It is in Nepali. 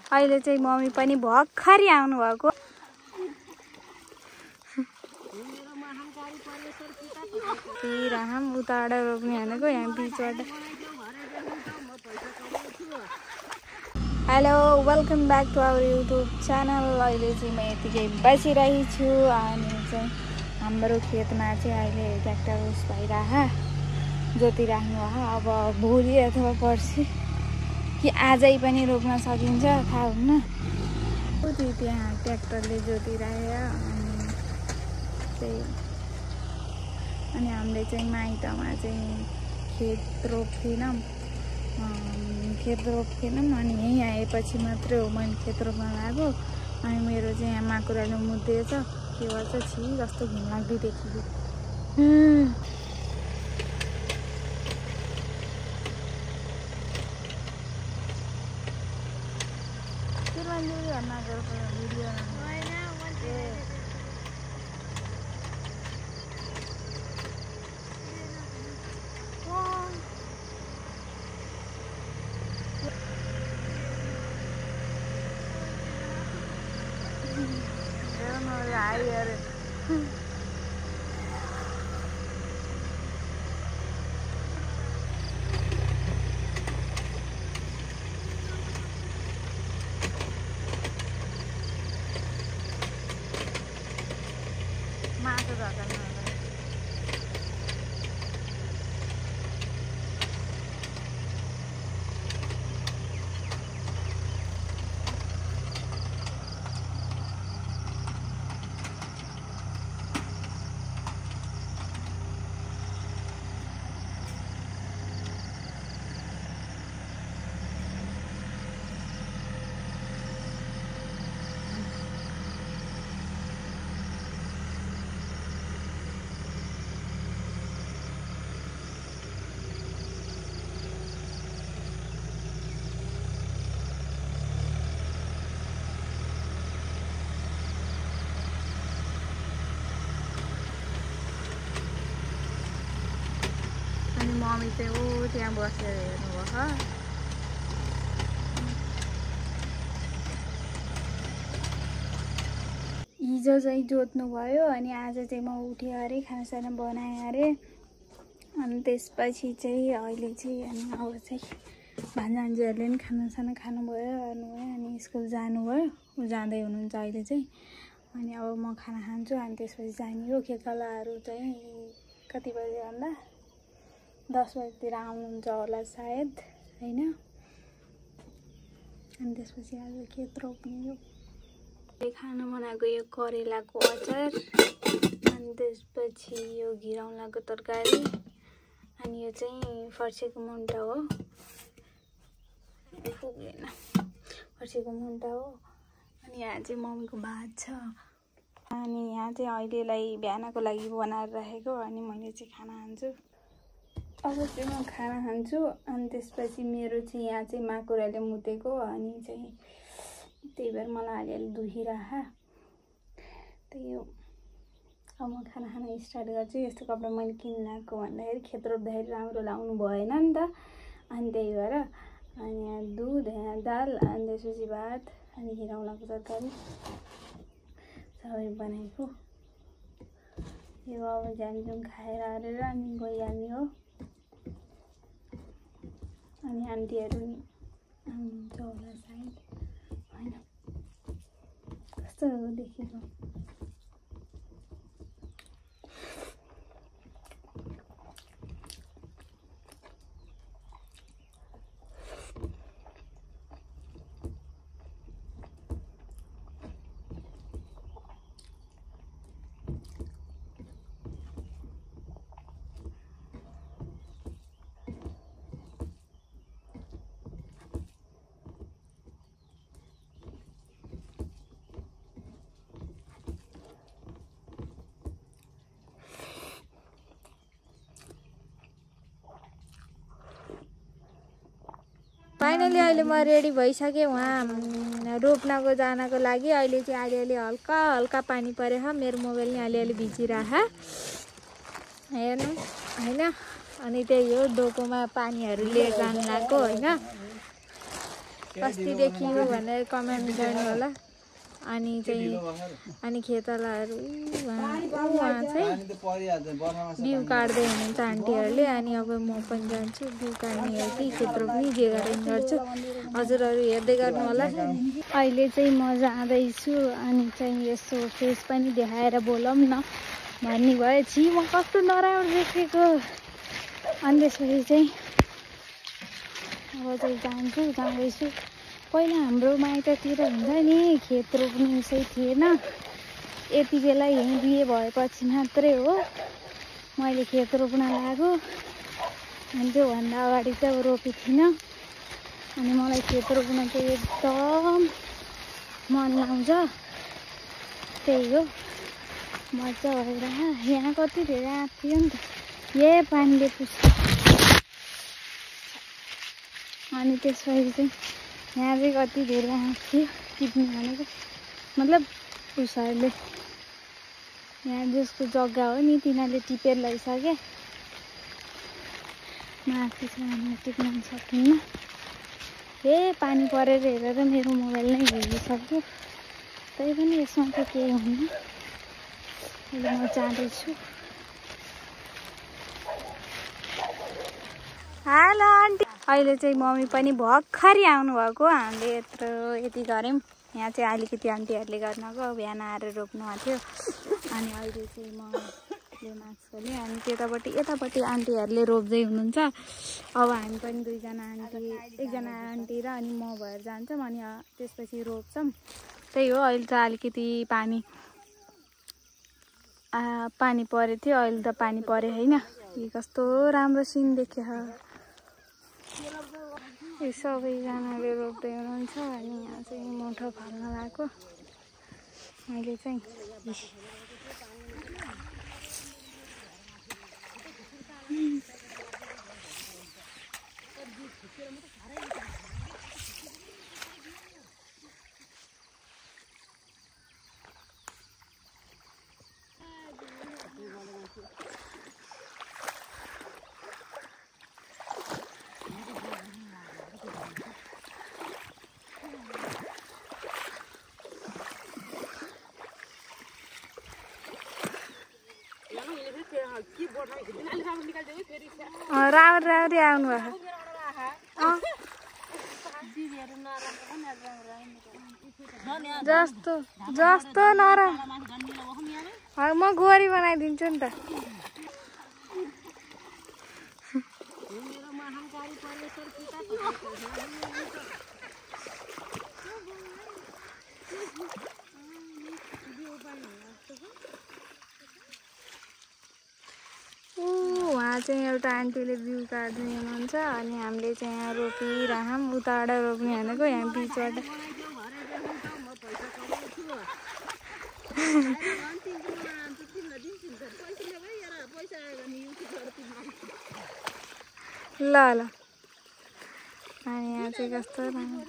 अहिले चाहिँ मम्मी पनि भर्खरै आउनु भएको। राम उताबाट रोप्ने भनेको यहाँ बिचबाट। Hello welcome back to our YouTube channel. अहिले चाहिँ म यतिकै बसिरहेको छु अनि चाहिँ हाम्रो खेतमा चाहिँ अहिले ट्र्याक्टर उस भइरहेको जोतिराख्नु भयो। अब भोलि अथवा पर्सि कि आजै पनि रोप्न सकिन्छ थाहा हुन्न। त्यहाँ ट्र्याक्टरले जोतिराख्यो अनि हामीले चाहिँ माइतमा चाहिँ खेत रोप्थेनौँ अनि यहीँ आएपछि मात्रै हो मैले खेत रोप्न लागेको। अनि मेरो चाहिँ यहाँ माकुराले मुद्दिएछ के गर्छ छि कस्तो घिनलाग्दो देखेको। मम्मी चाहिँ ऊ त्यहाँ बसेर हेर्नुभयो। हिजो चाहिँ जोत्नु भयो अनि आज चाहिँ म उठेँ अरे खानासाना बनाएँ अरे अनि त्यसपछि चाहिँ अहिले चाहिँ अनि अब चाहिँ भान्जाहरूले पनि खानासाना खानुभयो अनि स्कुल जानुभयो। ऊ जाँदै हुनुहुन्छ अहिले चाहिँ। अनि अब म खाना खान्छु अनि त्यसपछि जाने हो। खेतवालाहरू चाहिँ कति बजे भन्दा 10 बजीतिर आउनुहुन्छ होला सायद हैन। अनि त्यसपछि आज खेत रोप्ने हो। खाना बनाएको यो करेलाको अचार अनि त्यसपछि यो घिरौँलाको तरकारी अनि यो चाहिँ फर्सीको मुन्टा हो। पुगेन फर्सीको मुन्टा हो। अनि यहाँ चाहिँ मम्मीको भात छ अनि यहाँ चाहिँ अहिलेलाई बिहानको लागि बनाएर राखेको। अनि मैले चाहिँ खाना खान्छु। अब चाहिँ म खाना खान्छु अनि त्यसपछि मेरो चाहिँ यहाँ चाहिँ माकुराले मुतेको अनि चाहिँ त्यही भएर मलाई अलिअलि दुखिरहेको त्यही हो। अब म खाना खान स्टार्ट गर्छु। यस्तो कपडा मैले किन्न लगाएको भन्दाखेरि खेत रोप्दाखेरि राम्रो लाउनु भएन नि त अनि त्यही भएर। अनि यहाँ दुध यहाँ दाल अनि त्यसपछि भात अनि घिरौँलाको तरकारी सबै बनाएको। यो अब झ्यामझुम खाएर हालेर अनि गइहाल्ने हो। अनि आन्टीहरू नि आउनुहुन्छ होला सायद होइन। कस्तो देखेको फाइनली अहिले म रेडी भइसकेँ वहाँ रोप्नको जानको लागि। अहिले चाहिँ अलिअलि हल्का हल्का पानी परेको मेरो मोबाइल नि अलिअलि भिजिरहेको हेर्नु हैन। अनि त्यही हो डोकोमा पानीहरू लिएर जानु लागेको हैन। कस्ती देखियो भनेर कमेन्ट गर्नु होला। अनि खेतालाहरू उहाँ चाहिँ बिउ काट्दै हुनुहुन्छ आन्टीहरूले। अनि अब म पनि जान्छु बिउ काट्ने हो कि खेत रोप्ने जे गरेर गर्छु। हजुरहरू हेर्दै गर्नु होला। अहिले चाहिँ म जाँदैछु अनि चाहिँ यसो फेस पनि देखाएर बोलाउँ न भन्ने भयो। म कस्तो नराम्रो देखेको। अनि त्यसपछि चाहिँ अब चाहिँ जाँदैछु। पहिला हाम्रो माइततिर हुन्छ नि खेत रोप्ने विषय थिएन। यति बेला यहीँ बिहे भएपछि मात्रै हो मैले खेत रोप्न लाग्यो। अनि त्योभन्दा अगाडि चाहिँ अब रोपेको थिइनँ। अनि मलाई खेत रोप्न चाहिँ एकदम मन लाउँछ। त्यही हो मजा भएर। यहाँ कति धेरै आँट थियो नि त, यही पानीले पुस्छ। अनि त्यसपछि चाहिँ यहाँ चाहिँ कति धेरै आँट थियो टिप्ने भनेको। मतलब उसहरूले यहाँ जसको जग्गा हो नि तिनीहरूले टिपेर लैसके। माथि छ भने टिप्न सकिन्न। पानी परेर हेरेर मेरो मोबाइल नै भिजिसक्यो। तै पनि यसमा त केही हुन्न। अहिले म जाँदैछु। Hello aunty. अहिले चाहिँ मम्मी पनि भर्खरै आउनुभएको। हामीले यति गऱ्यौँ। यहाँ चाहिँ अलिकति आन्टीहरूले गर्नको बिहान आएर रोप्नुभएको थियो। अनि अहिले चाहिँ मले मास्क खोलेँ। अनि यतापट्टि आन्टीहरूले रोप्दै हुनुहुन्छ। अब हामी पनि एकजना आन्टी र अनि म भएर जान्छौँ। अनि त्यसपछि रोप्छौँ। त्यही हो। अहिले त अलिकति पानी परेको थियो। अहिले त पानी परे होइन। यो कस्तो राम्रो सिन देख्यो। यो सबैजनाले रोप्दै हुनुहुन्छ। अनि यहाँ चाहिँ मुठो फाल्न लागेको। मैले चाहिँ राम्ररी आउनु भएको। जस्तो नराम्रो म गोरी बनाइदिन्छु नि त। उहाँ चाहिँ एउटा आन्टीले बिउ काट्दै हुनुहुन्छ। अनि हामीले चाहिँ यहाँ रोपिरहौँ। उताबाट रोप्ने भनेको यहाँ बिचबाट। ल अनि यहाँ चाहिँ कस्तो राम्रो।